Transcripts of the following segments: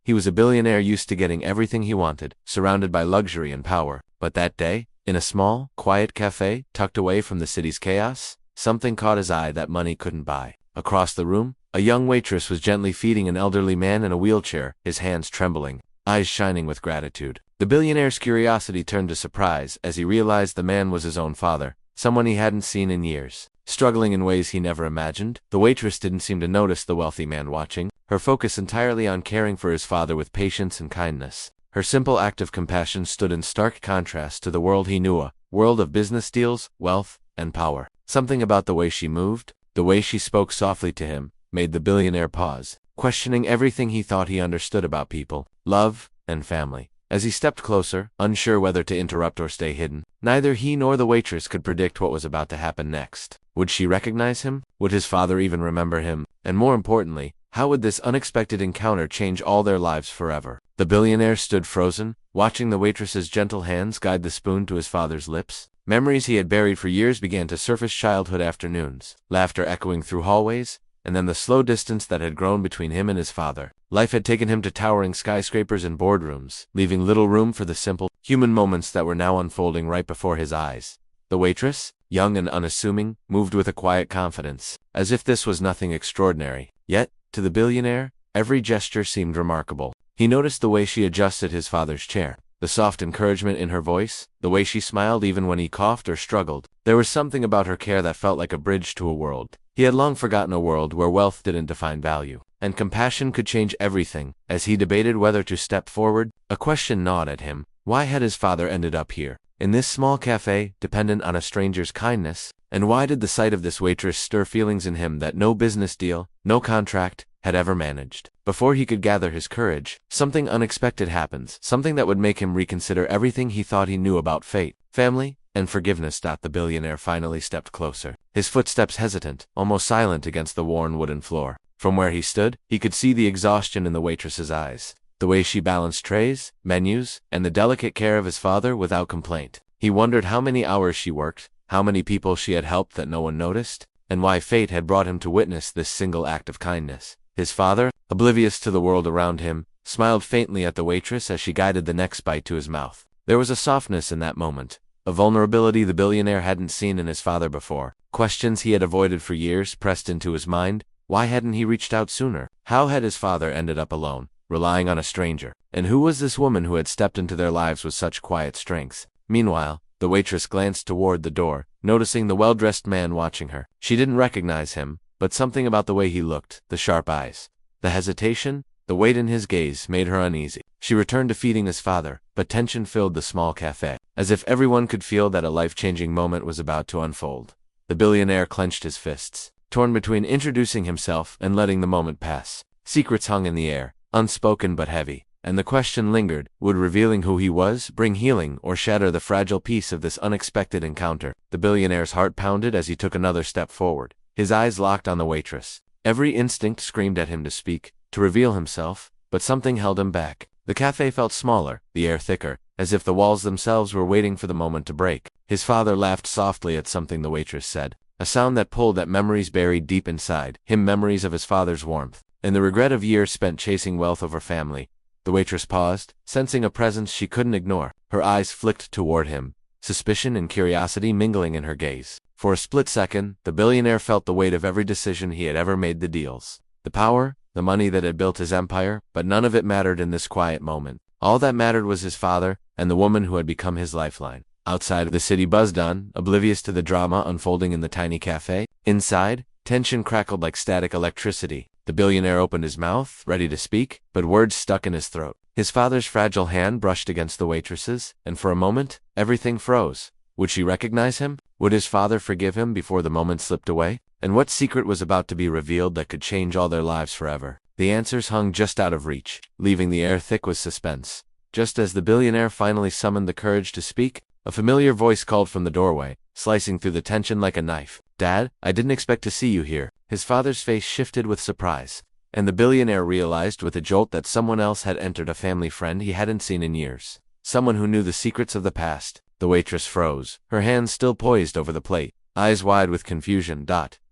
He was a billionaire used to getting everything he wanted, surrounded by luxury and power. But that day, in a small, quiet cafe, tucked away from the city's chaos, something caught his eye that money couldn't buy. Across the room, a young waitress was gently feeding an elderly man in a wheelchair, his hands trembling, eyes shining with gratitude. The billionaire's curiosity turned to surprise as he realized the man was his own father, someone he hadn't seen in years. Struggling in ways he never imagined, the waitress didn't seem to notice the wealthy man watching, her focus entirely on caring for his father with patience and kindness. Her simple act of compassion stood in stark contrast to the world he knew, a world of business deals, wealth, and power. Something about the way she moved, the way she spoke softly to him, made the billionaire pause, questioning everything he thought he understood about people, love, and family. As he stepped closer, unsure whether to interrupt or stay hidden, neither he nor the waitress could predict what was about to happen next. Would she recognize him? Would his father even remember him? And more importantly, how would this unexpected encounter change all their lives forever? The billionaire stood frozen, watching the waitress's gentle hands guide the spoon to his father's lips. Memories he had buried for years began to surface: childhood afternoons, laughter echoing through hallways, and then the slow distance that had grown between him and his father. Life had taken him to towering skyscrapers and boardrooms, leaving little room for the simple, human moments that were now unfolding right before his eyes. The waitress, young and unassuming, moved with a quiet confidence, as if this was nothing extraordinary. Yet, to the billionaire, every gesture seemed remarkable. He noticed the way she adjusted his father's chair, the soft encouragement in her voice, the way she smiled even when he coughed or struggled. There was something about her care that felt like a bridge to a world. He had long forgotten a world where wealth didn't define value, and compassion could change everything. As he debated whether to step forward, a question gnawed at him. Why had his father ended up here, in this small cafe, dependent on a stranger's kindness? And why did the sight of this waitress stir feelings in him that no business deal, no contract, had ever managed? Before he could gather his courage, something unexpected happens, something that would make him reconsider everything he thought he knew about fate, family, and forgiveness. The billionaire finally stepped closer, his footsteps hesitant, almost silent against the worn wooden floor. From where he stood, he could see the exhaustion in the waitress's eyes, the way she balanced trays, menus, and the delicate care of his father without complaint. He wondered how many hours she worked, how many people she had helped that no one noticed, and why fate had brought him to witness this single act of kindness. His father, oblivious to the world around him, smiled faintly at the waitress as she guided the next bite to his mouth. There was a softness in that moment, a vulnerability the billionaire hadn't seen in his father before. Questions he had avoided for years pressed into his mind. Why hadn't he reached out sooner? How had his father ended up alone, relying on a stranger? And who was this woman who had stepped into their lives with such quiet strength? Meanwhile, the waitress glanced toward the door, noticing the well-dressed man watching her. She didn't recognize him, but something about the way he looked, the sharp eyes, the hesitation, the weight in his gaze made her uneasy. She returned to feeding his father, but tension filled the small cafe, as if everyone could feel that a life-changing moment was about to unfold. The billionaire clenched his fists, torn between introducing himself and letting the moment pass. Secrets hung in the air, unspoken but heavy, and the question lingered: would revealing who he was bring healing or shatter the fragile peace of this unexpected encounter? The billionaire's heart pounded as he took another step forward, his eyes locked on the waitress. Every instinct screamed at him to speak, to reveal himself, but something held him back. The cafe felt smaller, the air thicker, as if the walls themselves were waiting for the moment to break. His father laughed softly at something the waitress said, a sound that pulled at memories buried deep inside him, memories of his father's warmth, and the regret of years spent chasing wealth over family. The waitress paused, sensing a presence she couldn't ignore. Her eyes flicked toward him, suspicion and curiosity mingling in her gaze. For a split second, the billionaire felt the weight of every decision he had ever made: the deals, the power, the money that had built his empire, but none of it mattered in this quiet moment. All that mattered was his father, and the woman who had become his lifeline. Outside, the city buzzed on, oblivious to the drama unfolding in the tiny cafe. Inside, tension crackled like static electricity. The billionaire opened his mouth, ready to speak, but words stuck in his throat. His father's fragile hand brushed against the waitress's, and for a moment, everything froze. Would she recognize him? Would his father forgive him before the moment slipped away? And what secret was about to be revealed that could change all their lives forever? The answers hung just out of reach, leaving the air thick with suspense. Just as the billionaire finally summoned the courage to speak, a familiar voice called from the doorway, slicing through the tension like a knife. "Dad, I didn't expect to see you here." His father's face shifted with surprise, and the billionaire realized with a jolt that someone else had entered, a family friend he hadn't seen in years. Someone who knew the secrets of the past. The waitress froze, her hands still poised over the plate, eyes wide with confusion.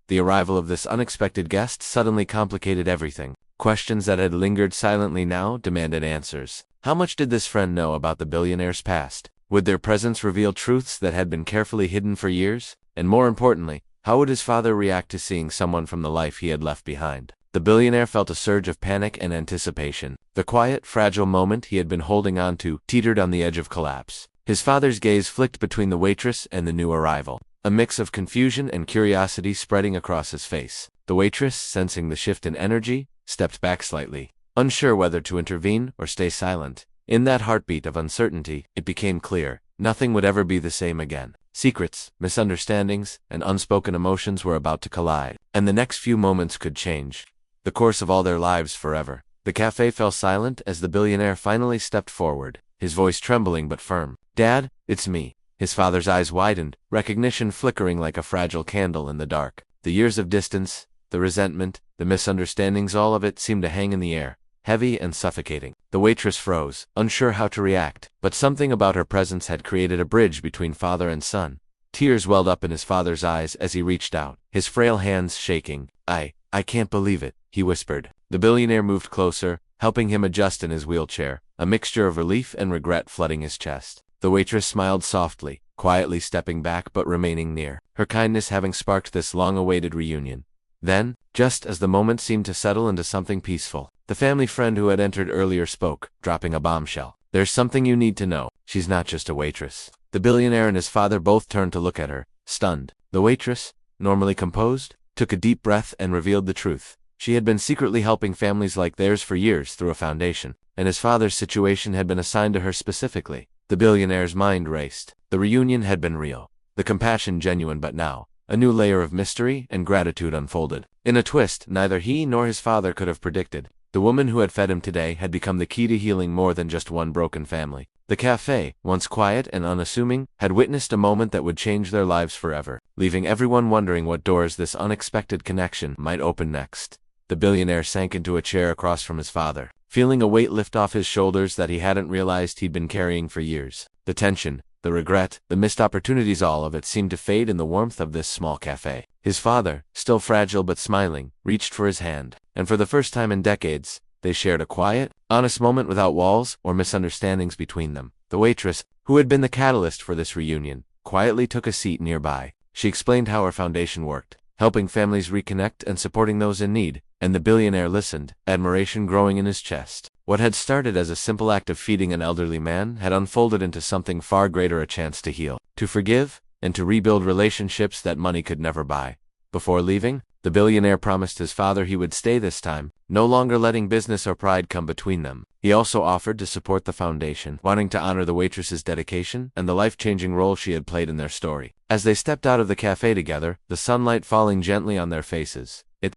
The arrival of this unexpected guest suddenly complicated everything. Questions that had lingered silently now demanded answers. How much did this friend know about the billionaire's past? Would their presence reveal truths that had been carefully hidden for years? And more importantly, how would his father react to seeing someone from the life he had left behind? The billionaire felt a surge of panic and anticipation. The quiet, fragile moment he had been holding on to teetered on the edge of collapse. His father's gaze flicked between the waitress and the new arrival, a mix of confusion and curiosity spreading across his face. The waitress, sensing the shift in energy, stepped back slightly, unsure whether to intervene or stay silent. In that heartbeat of uncertainty, it became clear nothing would ever be the same again. Secrets, misunderstandings, and unspoken emotions were about to collide, and the next few moments could change the course of all their lives forever. The cafe fell silent as the billionaire finally stepped forward, his voice trembling but firm. "Dad, it's me." His father's eyes widened, recognition flickering like a fragile candle in the dark. The years of distance, the resentment, the misunderstandings, all of it seemed to hang in the air, heavy and suffocating. The waitress froze, unsure how to react, but something about her presence had created a bridge between father and son. Tears welled up in his father's eyes as he reached out, his frail hands shaking. I can't believe it," he whispered. The billionaire moved closer, helping him adjust in his wheelchair, a mixture of relief and regret flooding his chest. The waitress smiled softly, quietly stepping back but remaining near, her kindness having sparked this long-awaited reunion. Then, just as the moment seemed to settle into something peaceful, the family friend who had entered earlier spoke, dropping a bombshell. "There's something you need to know. She's not just a waitress." The billionaire and his father both turned to look at her, stunned. The waitress, normally composed, took a deep breath and revealed the truth. She had been secretly helping families like theirs for years through a foundation, and his father's situation had been assigned to her specifically. The billionaire's mind raced. The reunion had been real, the compassion genuine, but now, a new layer of mystery and gratitude unfolded. In a twist neither he nor his father could have predicted, the woman who had fed him today had become the key to healing more than just one broken family. The cafe, once quiet and unassuming, had witnessed a moment that would change their lives forever, leaving everyone wondering what doors this unexpected connection might open next. The billionaire sank into a chair across from his father, feeling a weight lift off his shoulders that he hadn't realized he'd been carrying for years. The tension, the regret, the missed opportunities, all of it seemed to fade in the warmth of this small cafe. His father, still fragile but smiling, reached for his hand, and for the first time in decades, they shared a quiet, honest moment without walls or misunderstandings between them. The waitress, who had been the catalyst for this reunion, quietly took a seat nearby. She explained how her foundation worked, helping families reconnect and supporting those in need, and the billionaire listened, admiration growing in his chest. What had started as a simple act of feeding an elderly man had unfolded into something far greater, a chance to heal, to forgive, and to rebuild relationships that money could never buy. Before leaving, the billionaire promised his father he would stay this time, no longer letting business or pride come between them. He also offered to support the foundation, wanting to honor the waitress's dedication and the life-changing role she had played in their story. As they stepped out of the cafe together, the sunlight falling gently on their faces, it